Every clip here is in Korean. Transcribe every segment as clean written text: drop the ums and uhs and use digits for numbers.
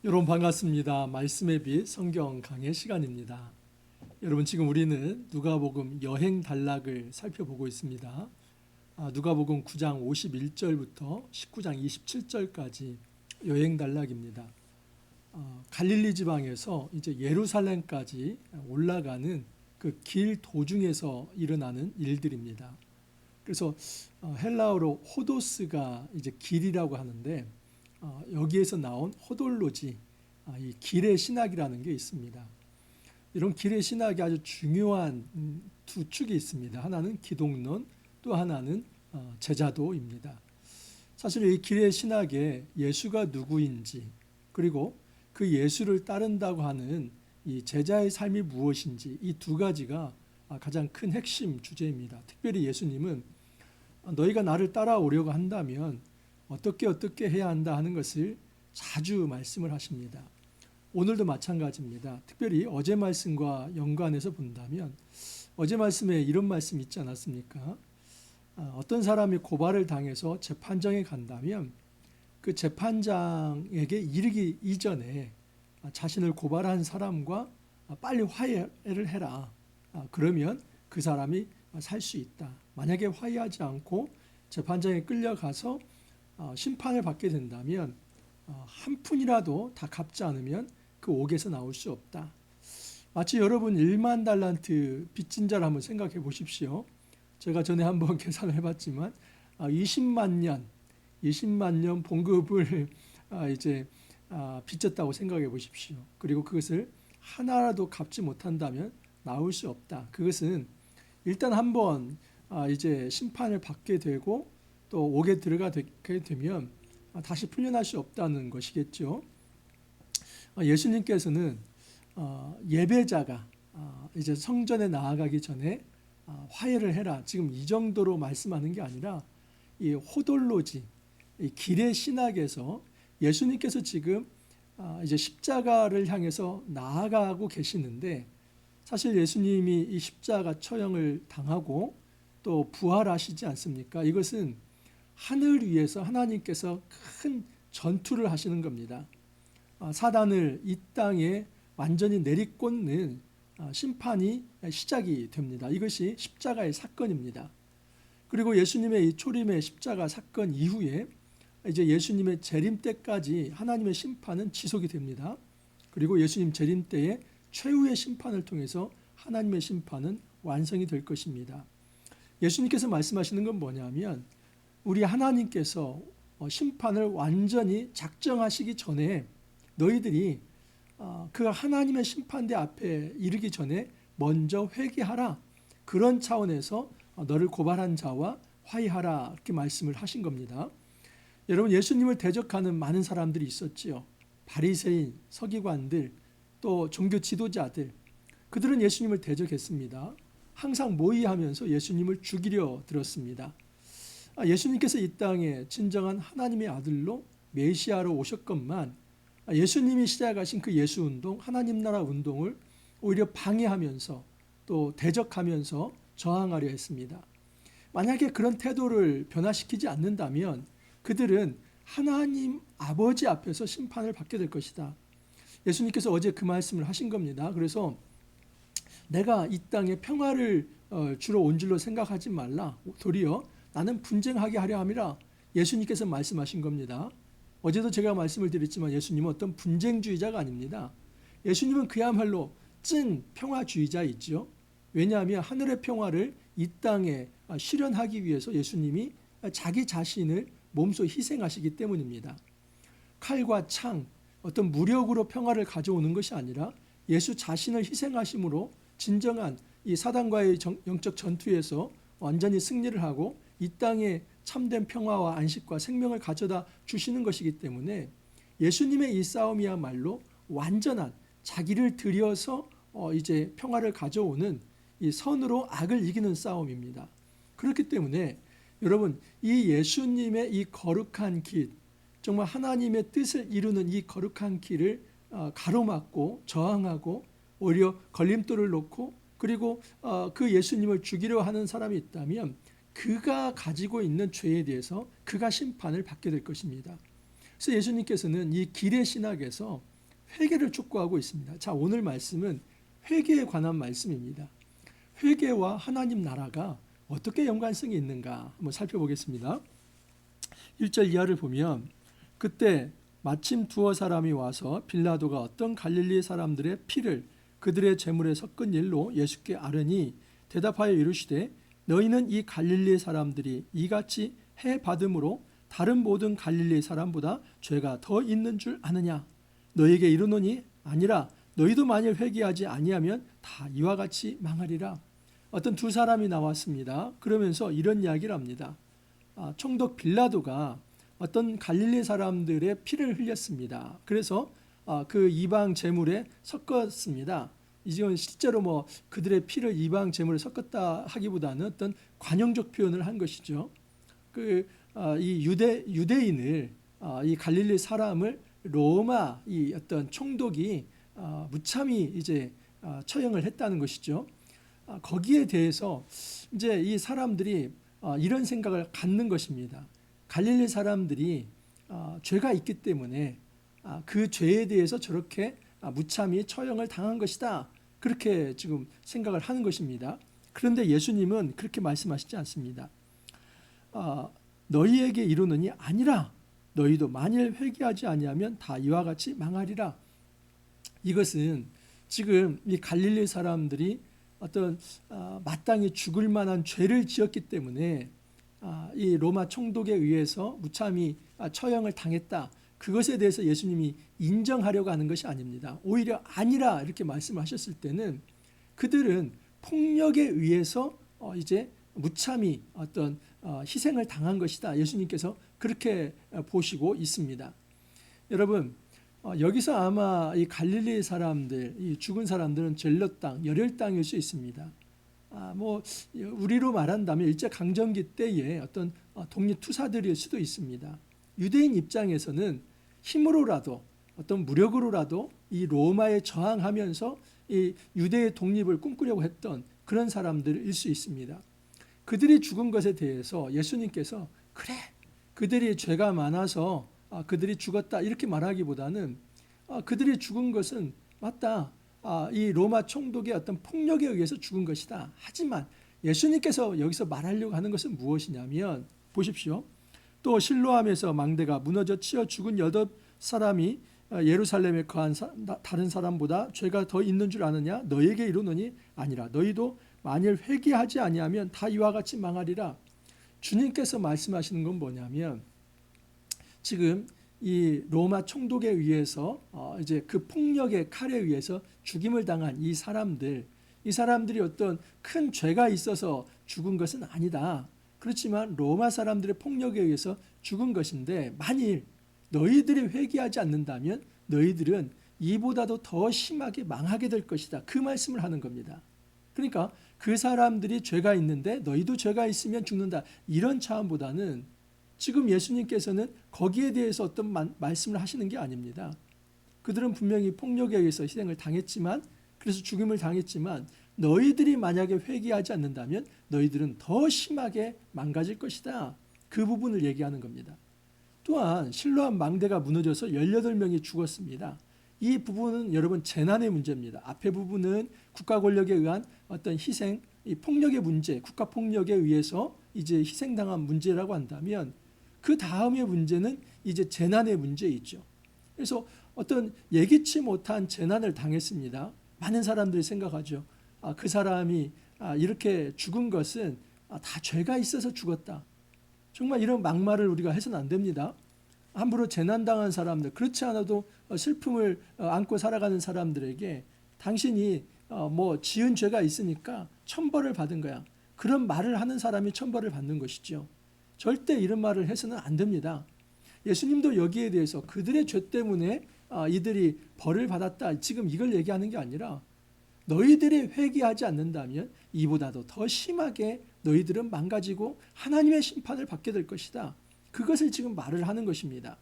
여러분 반갑습니다. 말씀의 빛 성경 강해 시간입니다. 여러분 지금 우리는 누가복음 여행 단락을 살펴보고 있습니다. 누가복음 9장 51절부터 19장 27절까지 여행 단락입니다. 갈릴리 지방에서 이제 예루살렘까지 올라가는 그 길 도중에서 일어나는 일들입니다. 그래서 헬라어로 호도스가 이제 길이라고 하는데 여기에서 나온 호돌로지, 이 길의 신학이라는 게 있습니다. 이런 길의 신학이 아주 중요한 두 축이 있습니다. 하나는 기독론, 또 하나는 제자도입니다. 사실 이 길의 신학에 예수가 누구인지, 그리고 그 예수를 따른다고 하는 이 제자의 삶이 무엇인지, 이 두 가지가 가장 큰 핵심 주제입니다. 특별히 예수님은 너희가 나를 따라오려고 한다면 어떻게 해야 한다 하는 것을 자주 말씀을 하십니다. 오늘도 마찬가지입니다. 특별히 어제 말씀과 연관해서 본다면 어제 말씀에 이런 말씀이 있지 않았습니까? 어떤 사람이 고발을 당해서 재판장에 간다면 그 재판장에게 이르기 이전에 자신을 고발한 사람과 빨리 화해를 해라. 그러면 그 사람이 살 수 있다. 만약에 화해하지 않고 재판장에 끌려가서 심판을 받게 된다면 한 푼이라도 다 갚지 않으면 그 옥에서 나올 수 없다. 마치 여러분 1만 달란트 빚진 자를 한번 생각해 보십시오. 제가 전에 한번 계산을 해봤지만 20만 년 봉급을 이제 빚졌다고 생각해 보십시오. 그리고 그것을 하나라도 갚지 못한다면 나올 수 없다. 그것은 일단 한번 이제 심판을 받게 되고 또 옥에 들어가게 되면 다시 풀려날 수 없다는 것이겠죠. 예수님께서는 예배자가 이제 성전에 나아가기 전에 화해를 해라. 지금 이 정도로 말씀하는 게 아니라 이 호돌로지, 이 길의 신학에서 예수님께서 지금 이제 십자가를 향해서 나아가고 계시는데 사실 예수님이 이 십자가 처형을 당하고 또 부활하시지 않습니까? 이것은 하늘 위에서 하나님께서 큰 전투를 하시는 겁니다. 사단을 이 땅에 완전히 내리꽂는 심판이 시작이 됩니다. 이것이 십자가의 사건입니다. 그리고 예수님의 이 초림의 십자가 사건 이후에 이제 예수님의 재림 때까지 하나님의 심판은 지속이 됩니다. 그리고 예수님 재림 때에 최후의 심판을 통해서 하나님의 심판은 완성이 될 것입니다. 예수님께서 말씀하시는 건 뭐냐면 우리 하나님께서 심판을 완전히 작정하시기 전에 너희들이 그 하나님의 심판대 앞에 이르기 전에 먼저 회개하라. 그런 차원에서 너를 고발한 자와 화해하라 이렇게 말씀을 하신 겁니다. 여러분 예수님을 대적하는 많은 사람들이 있었지요. 바리새인, 서기관들, 또 종교 지도자들, 그들은 예수님을 대적했습니다. 항상 모의하면서 예수님을 죽이려 들었습니다. 예수님께서 이 땅에 진정한 하나님의 아들로 메시아로 오셨건만 예수님이 시작하신 그 예수 운동, 하나님 나라 운동을 오히려 방해하면서 또 대적하면서 저항하려 했습니다. 만약에 그런 태도를 변화시키지 않는다면 그들은 하나님 아버지 앞에서 심판을 받게 될 것이다. 예수님께서 어제 그 말씀을 하신 겁니다. 그래서 내가 이 땅에 평화를 주러 온 줄로 생각하지 말라. 도리어 나는 분쟁하게 하려 함이라 예수님께서 말씀하신 겁니다. 어제도 제가 말씀을 드렸지만 예수님은 어떤 분쟁주의자가 아닙니다. 예수님은 그야말로 찐 평화주의자이죠. 왜냐하면 하늘의 평화를 이 땅에 실현하기 위해서 예수님이 자기 자신을 몸소 희생하시기 때문입니다. 칼과 창, 어떤 무력으로 평화를 가져오는 것이 아니라 예수 자신을 희생하심으로 진정한 이 사단과의 영적 전투에서 완전히 승리를 하고 이 땅에 참된 평화와 안식과 생명을 가져다 주시는 것이기 때문에 예수님의 이 싸움이야말로 완전한 자기를 들여서 이제 평화를 가져오는 이 선으로 악을 이기는 싸움입니다. 그렇기 때문에 여러분 이 예수님의 이 거룩한 길, 정말 하나님의 뜻을 이루는 이 거룩한 길을 가로막고 저항하고 오히려 걸림돌을 놓고 그리고 그 예수님을 죽이려 하는 사람이 있다면 그가 가지고 있는 죄에 대해서 그가 심판을 받게 될 것입니다. 그래서 예수님께서는 이 길의 신학에서 회개를 촉구하고 있습니다. 자, 오늘 말씀은 회개에 관한 말씀입니다. 회개와 하나님 나라가 어떻게 연관성이 있는가 한번 살펴보겠습니다. 1절 이하를 보면 그때 마침 두어 사람이 와서 빌라도가 어떤 갈릴리 사람들의 피를 그들의 제물에 섞은 일로 예수께 아뢰니 대답하여 이르시되 너희는 이 갈릴리 사람들이 이같이 해 받음으로 다른 모든 갈릴리 사람보다 죄가 더 있는 줄 아느냐? 너희에게 이르노니 아니라 너희도 만일 회개하지 아니하면 다 이와 같이 망하리라. 어떤 두 사람이 나왔습니다. 그러면서 이런 이야기를 합니다. 총독 빌라도가 어떤 갈릴리 사람들의 피를 흘렸습니다. 그래서 그 이방 제물에 섞었습니다. 이건 실제로 뭐 그들의 피를 이방 제물에 섞었다 하기보다는 어떤 관용적 표현을 한 것이죠. 이 유대인을 이 갈릴리 사람을 로마 이 어떤 총독이 무참히 이제 처형을 했다는 것이죠. 거기에 대해서 이제 이 사람들이 이런 생각을 갖는 것입니다. 갈릴리 사람들이 죄가 있기 때문에 그 죄에 대해서 저렇게 무참히 처형을 당한 것이다. 그렇게 지금 생각을 하는 것입니다. 그런데 예수님은 그렇게 말씀하시지 않습니다. 너희에게 이르노니 아니라 너희도 만일 회개하지 아니하면 다 이와 같이 망하리라. 이것은 지금 이 갈릴리 사람들이 어떤 마땅히 죽을 만한 죄를 지었기 때문에 이 로마 총독에 의해서 무참히 처형을 당했다. 그것에 대해서 예수님이 인정하려고 하는 것이 아닙니다. 오히려 아니라 이렇게 말씀하셨을 때는 그들은 폭력에 의해서 이제 무참히 어떤 희생을 당한 것이다. 예수님께서 그렇게 보시고 있습니다. 여러분, 여기서 아마 이 갈릴리 사람들, 이 죽은 사람들은 젤롯 땅, 열혈 땅일 수 있습니다. 뭐 우리로 말한다면 일제 강점기 때의 어떤 독립 투사들일 수도 있습니다. 유대인 입장에서는 힘으로라도 어떤 무력으로라도 이 로마에 저항하면서 이 유대의 독립을 꿈꾸려고 했던 그런 사람들일 수 있습니다. 그들이 죽은 것에 대해서 예수님께서 그래, 그들이 죄가 많아서 그들이 죽었다 이렇게 말하기보다는 그들이 죽은 것은 맞다. 이 로마 총독의 어떤 폭력에 의해서 죽은 것이다. 하지만 예수님께서 여기서 말하려고 하는 것은 무엇이냐면 보십시오. 또 실로암에서 망대가 무너져 치어 죽은 8사람이 예루살렘에 거한 다른 사람보다 죄가 더 있는 줄 아느냐? 너희에게 이르노니 아니라 너희도 만일 회개하지 아니하면 다 이와 같이 망하리라. 주님께서 말씀하시는 건 뭐냐면 지금 이 로마 총독에 의해서 이제 그 폭력의 칼에 의해서 죽임을 당한 이 사람들이 어떤 큰 죄가 있어서 죽은 것은 아니다. 그렇지만 로마 사람들의 폭력에 의해서 죽은 것인데 만일 너희들이 회개하지 않는다면 너희들은 이보다도 더 심하게 망하게 될 것이다. 그 말씀을 하는 겁니다. 그러니까 그 사람들이 죄가 있는데 너희도 죄가 있으면 죽는다. 이런 차원보다는 지금 예수님께서는 거기에 대해서 어떤 말씀을 하시는 게 아닙니다. 그들은 분명히 폭력에 의해서 희생을 당했지만 그래서 죽임을 당했지만 너희들이 만약에 회개하지 않는다면 너희들은 더 심하게 망가질 것이다. 그 부분을 얘기하는 겁니다. 또한 실로암 망대가 무너져서 18명이 죽었습니다. 이 부분은 여러분 재난의 문제입니다. 앞에 부분은 국가 권력에 의한 어떤 희생, 이 폭력의 문제, 국가 폭력에 의해서 이제 희생당한 문제라고 한다면 그 다음의 문제는 이제 재난의 문제이죠. 그래서 어떤 예기치 못한 재난을 당했습니다. 많은 사람들이 생각하죠. 그 사람이 이렇게 죽은 것은 다 죄가 있어서 죽었다. 정말 이런 막말을 우리가 해서는 안 됩니다. 함부로 재난당한 사람들, 그렇지 않아도 슬픔을 안고 살아가는 사람들에게 당신이 뭐 지은 죄가 있으니까 천벌을 받은 거야. 그런 말을 하는 사람이 천벌을 받는 것이죠. 절대 이런 말을 해서는 안 됩니다. 예수님도 여기에 대해서 그들의 죄 때문에 이들이 벌을 받았다. 지금 이걸 얘기하는 게 아니라 너희들이 회개하지 않는다면 이보다도 더 심하게 너희들은 망가지고 하나님의 심판을 받게 될 것이다. 그것을 지금 말을 하는 것입니다.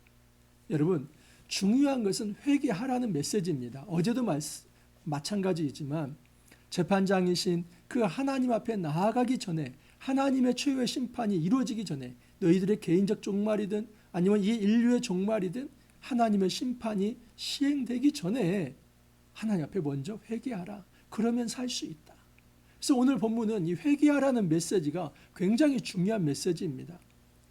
여러분, 중요한 것은 회개하라는 메시지입니다. 어제도 마찬가지이지만 재판장이신 그 하나님 앞에 나아가기 전에 하나님의 최후의 심판이 이루어지기 전에 너희들의 개인적 종말이든 아니면 이 인류의 종말이든 하나님의 심판이 시행되기 전에 하나님 앞에 먼저 회개하라. 그러면 살 수 있다. 그래서 오늘 본문은 이 회개하라는 메시지가 굉장히 중요한 메시지입니다.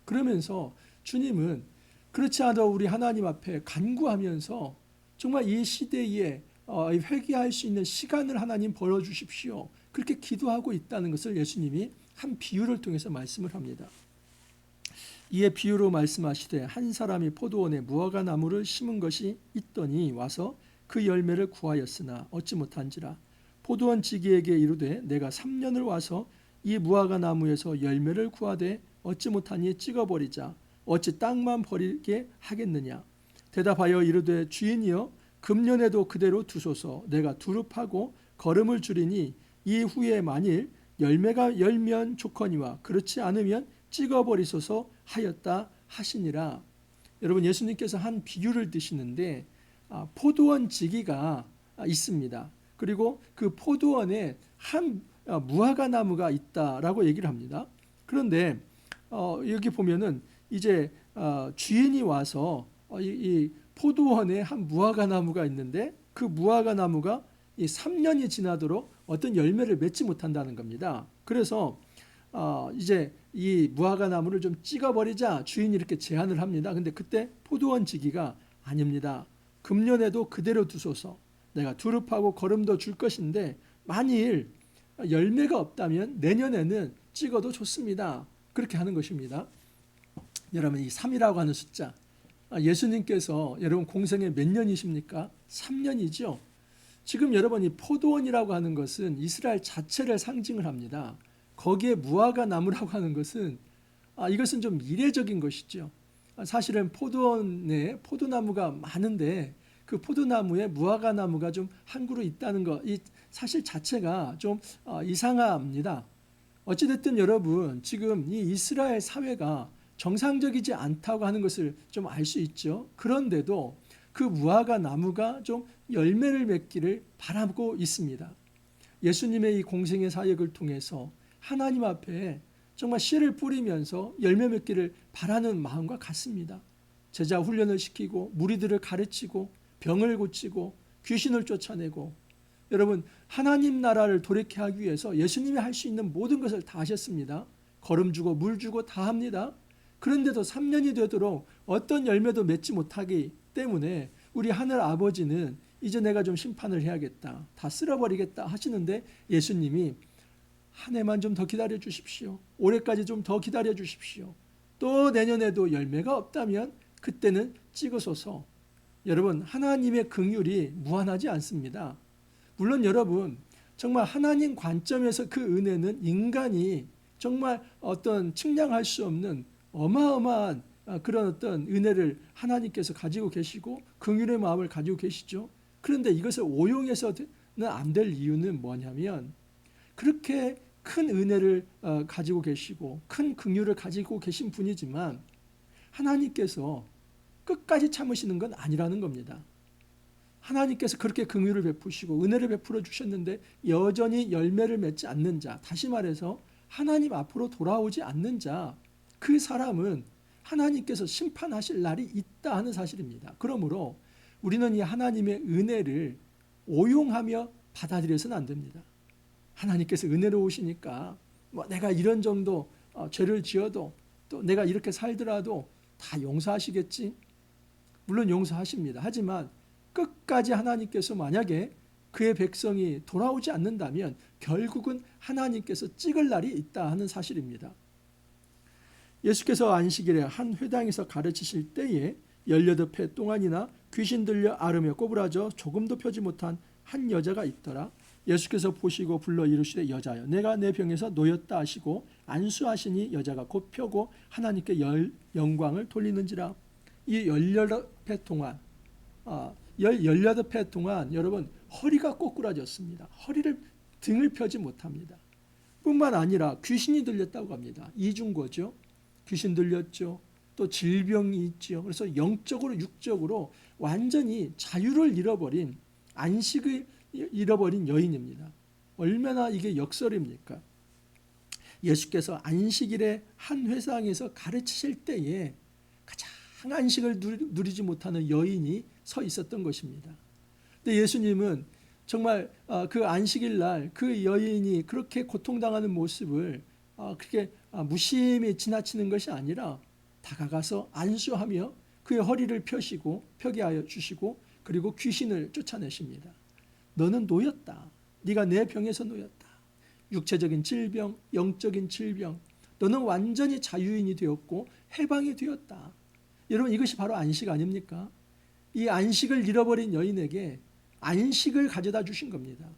그러면서 주님은 그렇지 않아도 우리 하나님 앞에 간구하면서 정말 이 시대에 회개할 수 있는 시간을 하나님 벌어주십시오. 그렇게 기도하고 있다는 것을 예수님이 한 비유를 통해서 말씀을 합니다. 이에 비유로 말씀하시되 한 사람이 포도원에 무화과 나무를 심은 것이 있더니 와서 그 열매를 구하였으나 얻지 못한지라. 포도원 지기에게 이르되 내가 3년을 와서 이 무화과 나무에서 열매를 구하되 얻지 못하니 찍어버리자. 어찌 땅만 버리게 하겠느냐. 대답하여 이르되 주인이여 금년에도 그대로 두소서. 내가 두릅하고 거름을 줄이니 이후에 만일 열매가 열면 좋거니와 그렇지 않으면 찍어버리소서 하였다 하시니라. 여러분, 예수님께서 한 비유를 드시는데 포도원 지기가 있습니다. 그리고 그 포도원에 한 무화과 나무가 있다라고 얘기를 합니다. 그런데 여기 보면은 이제 주인이 와서 이 포도원에 한 무화과 나무가 있는데 그 무화과 나무가 이 3년이 지나도록 어떤 열매를 맺지 못한다는 겁니다. 그래서 이제 이 무화과 나무를 좀 찍어버리자 주인이 이렇게 제안을 합니다. 근데 그때 포도원 지기가 아닙니다. 금년에도 그대로 두소서. 내가 두릅하고 거름도 줄 것인데 만일 열매가 없다면 내년에는 찍어도 좋습니다. 그렇게 하는 것입니다. 여러분, 이 3이라고 하는 숫자, 예수님께서 여러분 공생에 몇 년이십니까? 3년이죠. 지금 여러분 이 포도원이라고 하는 것은 이스라엘 자체를 상징을 합니다. 거기에 무화과 나무라고 하는 것은 이것은 좀 미래적인 것이죠. 사실은 포도원에 포도나무가 많은데 그 포도나무에 무화과 나무가 좀 한 그루 있다는 것, 이 사실 자체가 좀 이상합니다. 어찌됐든 여러분 지금 이 이스라엘 사회가 정상적이지 않다고 하는 것을 좀 알 수 있죠. 그런데도 그 무화과 나무가 좀 열매를 맺기를 바라고 있습니다. 예수님의 이 공생의 사역을 통해서 하나님 앞에 정말 씨를 뿌리면서 열매 맺기를 바라는 마음과 같습니다. 제자 훈련을 시키고 무리들을 가르치고 병을 고치고 귀신을 쫓아내고, 여러분 하나님 나라를 돌이켜 하기 위해서 예수님이 할 수 있는 모든 것을 다 하셨습니다. 거름 주고 물 주고 다 합니다. 그런데도 3년이 되도록 어떤 열매도 맺지 못하기 때문에 우리 하늘 아버지는 이제 내가 좀 심판을 해야겠다, 다 쓸어버리겠다 하시는데 예수님이 한 해만 좀 더 기다려 주십시오. 올해까지 좀 더 기다려 주십시오. 또 내년에도 열매가 없다면 그때는 찍으소서. 여러분, 하나님의 긍휼이 무한하지 않습니다. 물론 여러분 정말 하나님 관점에서 그 은혜는 인간이 정말 어떤 측량할 수 없는 어마어마한 그런 어떤 은혜를 하나님께서 가지고 계시고 긍휼의 마음을 가지고 계시죠. 그런데 이것을 오용해서는 안 될 이유는 뭐냐면 그렇게 큰 은혜를 가지고 계시고 큰 긍휼을 가지고 계신 분이지만 하나님께서 끝까지 참으시는 건 아니라는 겁니다. 하나님께서 그렇게 긍휼을 베푸시고 은혜를 베풀어 주셨는데 여전히 열매를 맺지 않는 자, 다시 말해서 하나님 앞으로 돌아오지 않는 자, 그 사람은 하나님께서 심판하실 날이 있다 하는 사실입니다. 그러므로 우리는 이 하나님의 은혜를 오용하며 받아들여서는 안 됩니다. 하나님께서 은혜로우시니까 뭐 내가 이런 정도 죄를 지어도 또 내가 이렇게 살더라도 다 용서하시겠지. 물론 용서하십니다. 하지만 끝까지 하나님께서 만약에 그의 백성이 돌아오지 않는다면 결국은 하나님께서 찍을 날이 있다 하는 사실입니다. 예수께서 안식일에 한 회당에서 가르치실 때에 18해 동안이나 귀신 들려 앓으며 꼬부라져 조금도 펴지 못한 한 여자가 있더라. 예수께서 보시고 불러 이르시되 여자여 내가 내 병에서 놓였다 하시고 안수하시니 여자가 곧 펴고 하나님께 영광을 돌리는지라. 이 18회 동안 18회 동안 여러분 허리가 꼬꾸라졌습니다. 등을 펴지 못합니다. 뿐만 아니라 귀신이 들렸다고 합니다. 이중거죠. 귀신 들렸죠. 또 질병이 있죠. 그래서 영적으로 육적으로 완전히 자유를 잃어버린, 안식을 잃어버린 여인입니다. 얼마나 이게 역설입니까? 예수께서 안식일에 한 회당에서 가르치실 때에 가장 상한식을 누리지 못하는 여인이 서 있었던 것입니다. 근데 예수님은 정말 그 안식일 날 그 여인이 그렇게 고통당하는 모습을 그렇게 무심히 지나치는 것이 아니라 다가가서 안수하며 그의 허리를 펴게 하여 주시고 그리고 귀신을 쫓아내십니다. 너는 놓였다. 네가 내 병에서 놓였다. 육체적인 질병, 영적인 질병, 너는 완전히 자유인이 되었고 해방이 되었다. 여러분, 이것이 바로 안식 아닙니까? 이 안식을 잃어버린 여인에게 안식을 가져다 주신 겁니다.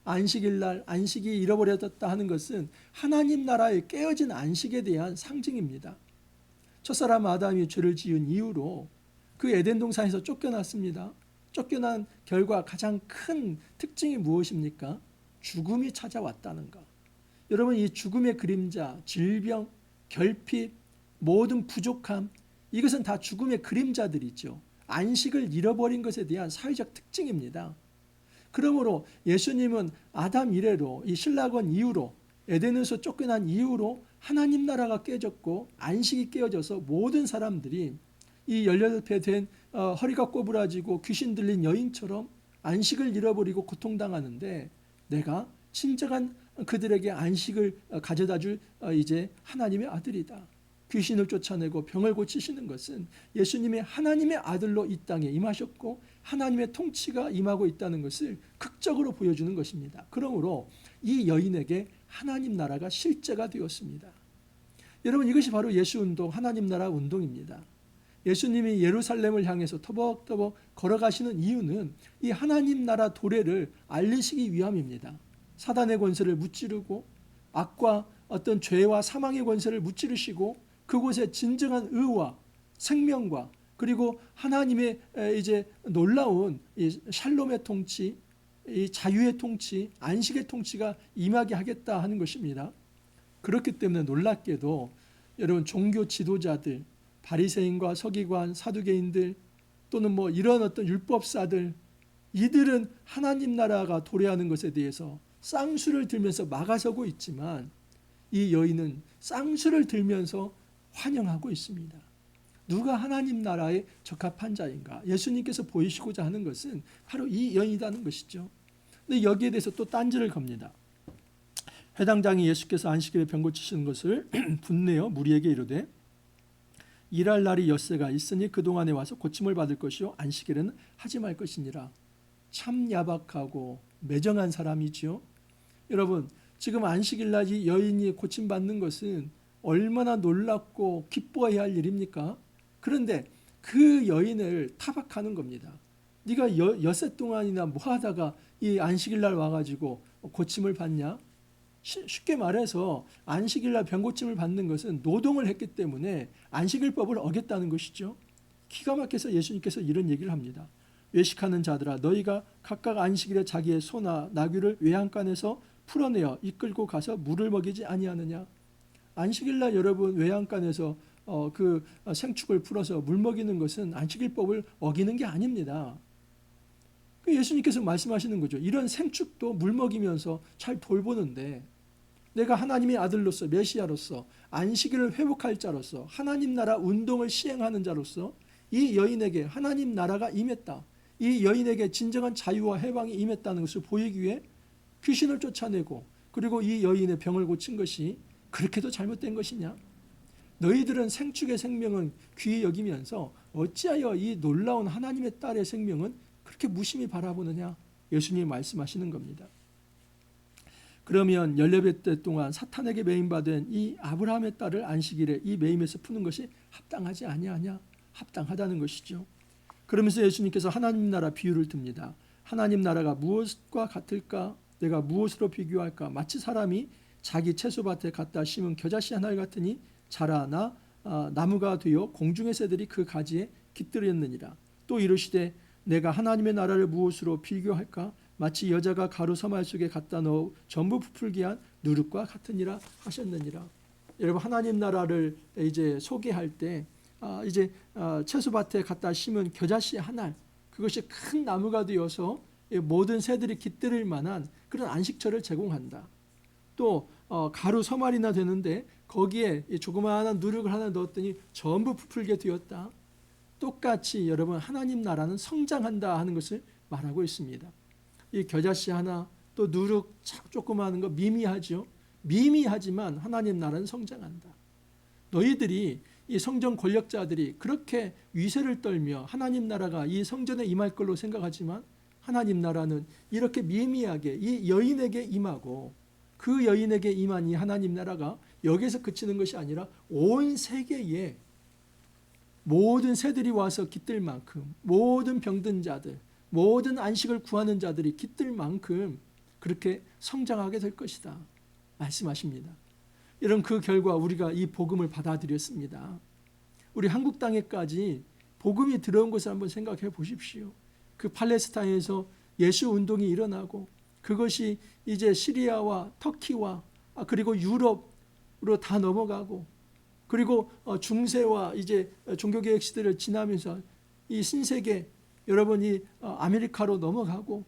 안식일 날 안식이 잃어버렸다 하는 것은 하나님 나라의 깨어진 안식에 대한 상징입니다. 첫사람 아담이 죄를 지은 이후로 그 에덴 동산에서 쫓겨났습니다. 쫓겨난 결과 가장 큰 특징이 무엇입니까? 죽음이 찾아왔다는 것. 여러분, 이 죽음의 그림자, 질병, 결핍, 모든 부족함, 이것은 다 죽음의 그림자들이죠. 안식을 잃어버린 것에 대한 사회적 특징입니다. 그러므로 예수님은 아담 이래로 이 신라건 이후로 에덴에서 쫓겨난 이후로 하나님 나라가 깨졌고 안식이 깨어져서 모든 사람들이 이 18배 된 허리가 꼬부라지고 귀신 들린 여인처럼 안식을 잃어버리고 고통당하는데 내가 진정한 그들에게 안식을 가져다 줄 이제 하나님의 아들이다. 귀신을 쫓아내고 병을 고치시는 것은 예수님의 하나님의 아들로 이 땅에 임하셨고 하나님의 통치가 임하고 있다는 것을 극적으로 보여주는 것입니다. 그러므로 이 여인에게 하나님 나라가 실제가 되었습니다. 여러분, 이것이 바로 예수운동, 하나님 나라 운동입니다. 예수님이 예루살렘을 향해서 터벅터벅 걸어가시는 이유는 이 하나님 나라 도래를 알리시기 위함입니다. 사단의 권세를 무찌르고 악과 어떤 죄와 사망의 권세를 무찌르시고 그곳에 진정한 의와 생명과 그리고 하나님의 이제 놀라운 이 샬롬의 통치, 이 자유의 통치, 안식의 통치가 임하게 하겠다 하는 것입니다. 그렇기 때문에 놀랍게도 여러분, 종교 지도자들, 바리새인과 서기관, 사두개인들 또는 뭐 이런 어떤 율법사들, 이들은 하나님 나라가 도래하는 것에 대해서 쌍수를 들면서 막아서고 있지만 이 여인은 쌍수를 들면서 환영하고 있습니다. 누가 하나님 나라에 적합한 자인가? 예수님께서 보이시고자 하는 것은 바로 이 여인이라는 것이죠. 근데 여기에 대해서 또 딴지를 겁니다. 회당장이 예수께서 안식일에 병 고치시는 것을 분내어 무리에게 이르되 일할 날이 엿새가 있으니 그동안에 와서 고침을 받을 것이요 안식일에는 하지 말 것이니라. 참 야박하고 매정한 사람이지요. 여러분, 지금 안식일 날 이 여인이 고침받는 것은 얼마나 놀랍고 기뻐해야 할 일입니까? 그런데 그 여인을 타박하는 겁니다. 네가 엿새 동안이나 뭐 하다가 이 안식일 날 와가지고 고침을 받냐? 쉽게 말해서 안식일 날 병고침을 받는 것은 노동을 했기 때문에 안식일법을 어겼다는 것이죠. 기가 막혀서 예수님께서 이런 얘기를 합니다. 외식하는 자들아, 너희가 각각 안식일에 자기의 소나 나귀를 외양간에서 풀어내어 이끌고 가서 물을 먹이지 아니하느냐? 안식일 날 여러분 외양간에서 그 생축을 풀어서 물 먹이는 것은 안식일법을 어기는 게 아닙니다. 예수님께서 말씀하시는 거죠. 이런 생축도 물 먹이면서 잘 돌보는데 내가 하나님의 아들로서 메시아로서 안식일을 회복할 자로서 하나님 나라 운동을 시행하는 자로서 이 여인에게 하나님 나라가 임했다. 이 여인에게 진정한 자유와 해방이 임했다는 것을 보이기 위해 귀신을 쫓아내고 그리고 이 여인의 병을 고친 것이 그렇게도 잘못된 것이냐? 너희들은 생축의 생명은 귀히 여기면서 어찌하여 이 놀라운 하나님의 딸의 생명은 그렇게 무심히 바라보느냐? 예수님이 말씀하시는 겁니다. 그러면 18대 동안 사탄에게 매임받은 이 아브라함의 딸을 안식일에 이 매임에서 푸는 것이 합당하지 아니하냐? 합당하다는 것이죠. 그러면서 예수님께서 하나님 나라 비유를 듭니다. 하나님 나라가 무엇과 같을까? 내가 무엇으로 비교할까? 마치 사람이 자기 채소밭에 갖다 심은 겨자씨 한 알 같으니 자라나 나무가 되어 공중의 새들이 그 가지에 깃들였느니라. 또 이르시되 내가 하나님의 나라를 무엇으로 비교할까? 마치 여자가 가루 서말 속에 갖다 넣어 전부 부풀게 한 누룩과 같으니라 하셨느니라. 여러분, 하나님 나라를 이제 소개할 때 이제 채소밭에 갖다 심은 겨자씨 한 알, 그것이 큰 나무가 되어서 모든 새들이 깃들일 만한 그런 안식처를 제공한다. 또 가루 서말이나 되는데 거기에 조그마한 누룩을 하나 넣었더니 전부 부풀게 되었다. 똑같이 여러분 하나님 나라는 성장한다 하는 것을 말하고 있습니다. 이 겨자씨 하나 또 누룩 조그마한 거 미미하죠. 미미하지만 하나님 나라는 성장한다. 너희들이 이 성전 권력자들이 그렇게 위세를 떨며 하나님 나라가 이 성전에 임할 걸로 생각하지만 하나님 나라는 이렇게 미미하게 이 여인에게 임하고 그 여인에게 임한 이 하나님 나라가 여기에서 그치는 것이 아니라 온 세계에 모든 새들이 와서 깃들 만큼 모든 병든 자들 모든 안식을 구하는 자들이 깃들 만큼 그렇게 성장하게 될 것이다 말씀하십니다. 이런 그 결과 우리가 이 복음을 받아들였습니다. 우리 한국 땅에까지 복음이 들어온 것을 한번 생각해 보십시오. 그 팔레스타인에서 예수 운동이 일어나고 그것이 이제 시리아와 터키와 그리고 유럽으로 다 넘어가고 그리고 중세와 이제 종교개혁 시대를 지나면서 이 신세계 여러분이 아메리카로 넘어가고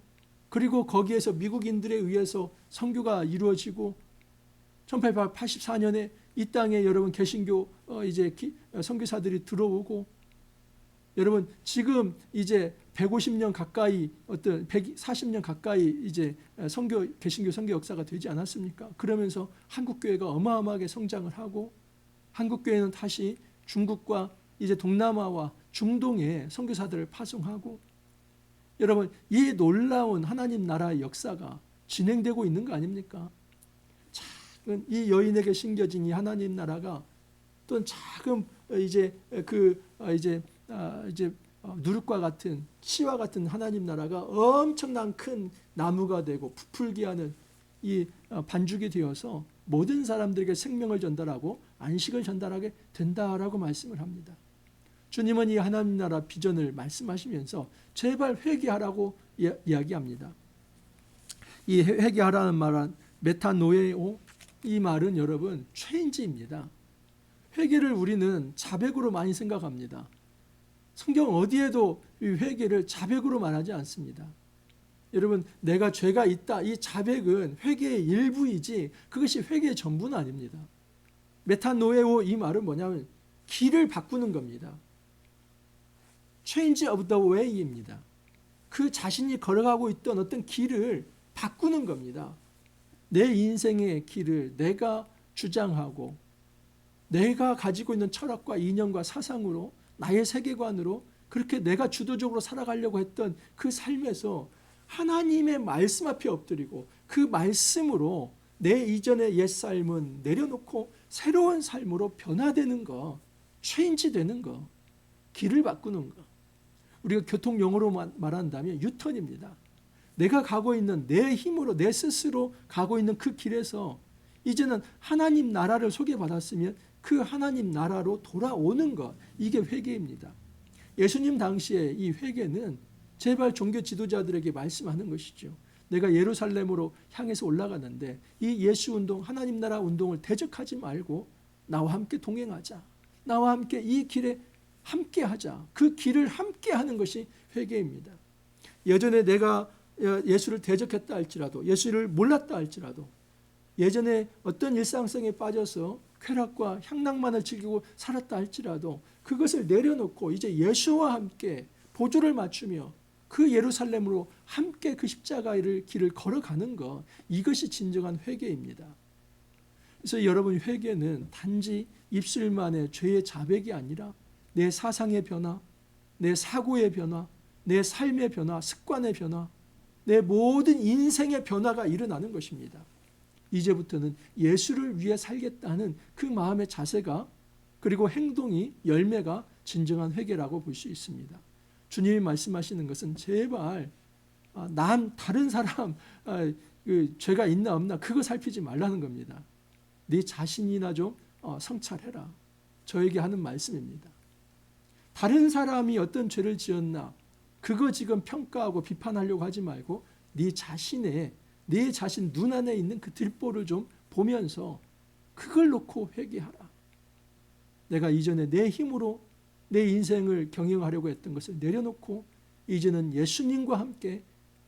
그리고 거기에서 미국인들에 의해서 선교가 이루어지고 1884년에 이 땅에 여러분 개신교 이제 선교사들이 들어오고 여러분 지금 이제 150년 가까이 어떤 140년 가까이 이제 개신교 선교 역사가 되지 않았습니까? 그러면서 한국 교회가 어마어마하게 성장을 하고 한국 교회는 다시 중국과 이제 동남아와 중동에 선교사들을 파송하고 여러분 이 놀라운 하나님 나라의 역사가 진행되고 있는 거 아닙니까? 작은 이 여인에게 심겨진 이 하나님 나라가 또 작은 이제 누룩과 같은 치와 같은 하나님 나라가 엄청난 큰 나무가 되고 부풀게 하는 이 반죽이 되어서 모든 사람들에게 생명을 전달하고 안식을 전달하게 된다라고 말씀을 합니다. 주님은 이 하나님 나라 비전을 말씀하시면서 제발 회개하라고 이야기합니다. 이 회개하라는 말은 메타노에오 이 말은 여러분 체인지입니다. 회개를 우리는 자백으로 많이 생각합니다. 성경 어디에도 이 회개를 자백으로 말하지 않습니다. 여러분 내가 죄가 있다 이 자백은 회개의 일부이지 그것이 회개의 전부는 아닙니다. 메타노에오 이 말은 뭐냐면 길을 바꾸는 겁니다. Change of the way입니다. 그 자신이 걸어가고 있던 어떤 길을 바꾸는 겁니다. 내 인생의 길을 내가 주장하고 내가 가지고 있는 철학과 이념과 사상으로 나의 세계관으로 그렇게 내가 주도적으로 살아가려고 했던 그 삶에서 하나님의 말씀 앞에 엎드리고 그 말씀으로 내 이전의 옛삶은 내려놓고 새로운 삶으로 변화되는 거, 체인지되는 거, 길을 바꾸는 거. 우리가 교통 용어로 말한다면 유턴입니다. 내가 가고 있는 내 힘으로 내 스스로 가고 있는 그 길에서 이제는 하나님 나라를 소개받았으면 그 하나님 나라로 돌아오는 것, 이게 회개입니다. 예수님 당시에 이 회개는 제발 종교 지도자들에게 말씀하는 것이죠. 내가 예루살렘으로 향해서 올라가는데 이 예수 운동, 하나님 나라 운동을 대적하지 말고 나와 함께 동행하자. 나와 함께 이 길에 함께 하자. 그 길을 함께 하는 것이 회개입니다. 예전에 내가 예수를 대적했다 할지라도 예수를 몰랐다 할지라도 예전에 어떤 일상성에 빠져서 쾌락과 향락만을 즐기고 살았다 할지라도 그것을 내려놓고 이제 예수와 함께 보조를 맞추며 그 예루살렘으로 함께 그 십자가의 길을 걸어가는 것, 이것이 진정한 회개입니다. 그래서 여러분 회개는 단지 입술만의 죄의 자백이 아니라 내 사상의 변화, 내 사고의 변화, 내 삶의 변화, 습관의 변화, 내 모든 인생의 변화가 일어나는 것입니다. 이제부터는 예수를 위해 살겠다는 그 마음의 자세가 그리고 행동이 열매가 진정한 회개라고 볼 수 있습니다. 주님이 말씀하시는 것은 제발 다른 사람 죄가 있나 없나 그거 살피지 말라는 겁니다. 네 자신이나 좀 성찰해라. 저에게 하는 말씀입니다. 다른 사람이 어떤 죄를 지었나 그거 지금 평가하고 비판하려고 하지 말고 네 자신 눈 안에 있는 그 들보를 좀 보면서 그걸 놓고 회개하라. 내가 이전에 내 힘으로 내 인생을 경영하려고 했던 것을 내려놓고 이제는 예수님과 함께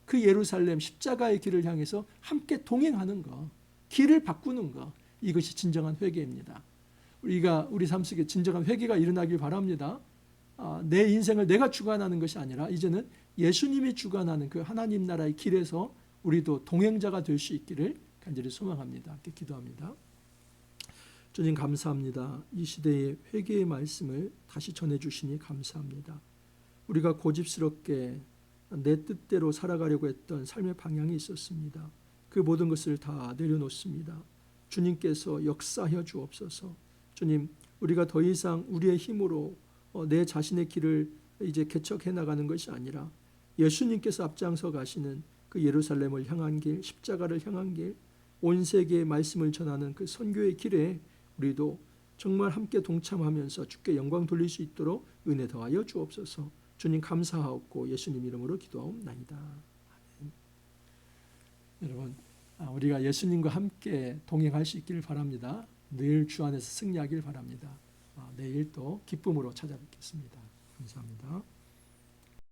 그 예루살렘 십자가의 길을 향해서 함께 동행하는 것, 길을 바꾸는 것, 이것이 진정한 회개입니다. 우리 삶 속에 진정한 회개가 일어나길 바랍니다. 내 인생을 내가 주관하는 것이 아니라 이제는 예수님이 주관하는 그 하나님 나라의 길에서 우리도 동행자가 될 수 있기를 간절히 소망합니다. 함께 기도합니다. 주님 감사합니다. 이 시대의 회개의 말씀을 다시 전해주시니 감사합니다. 우리가 고집스럽게 내 뜻대로 살아가려고 했던 삶의 방향이 있었습니다. 그 모든 것을 다 내려놓습니다. 주님께서 역사하여 주옵소서. 주님, 우리가 더 이상 우리의 힘으로 내 자신의 길을 이제 개척해 나가는 것이 아니라 예수님께서 앞장서 가시는 그 예루살렘을 향한 길, 십자가를 향한 길, 온 세계의 말씀을 전하는 그 선교의 길에 우리도 정말 함께 동참하면서 주께 영광 돌릴 수 있도록 은혜 더하여 주옵소서. 주님 감사하옵고 예수님 이름으로 기도하옵나이다. 아멘. 여러분, 우리가 예수님과 함께 동행할 수 있기를 바랍니다. 늘 주 안에서 승리하길 바랍니다. 내일 또 기쁨으로 찾아뵙겠습니다. 감사합니다.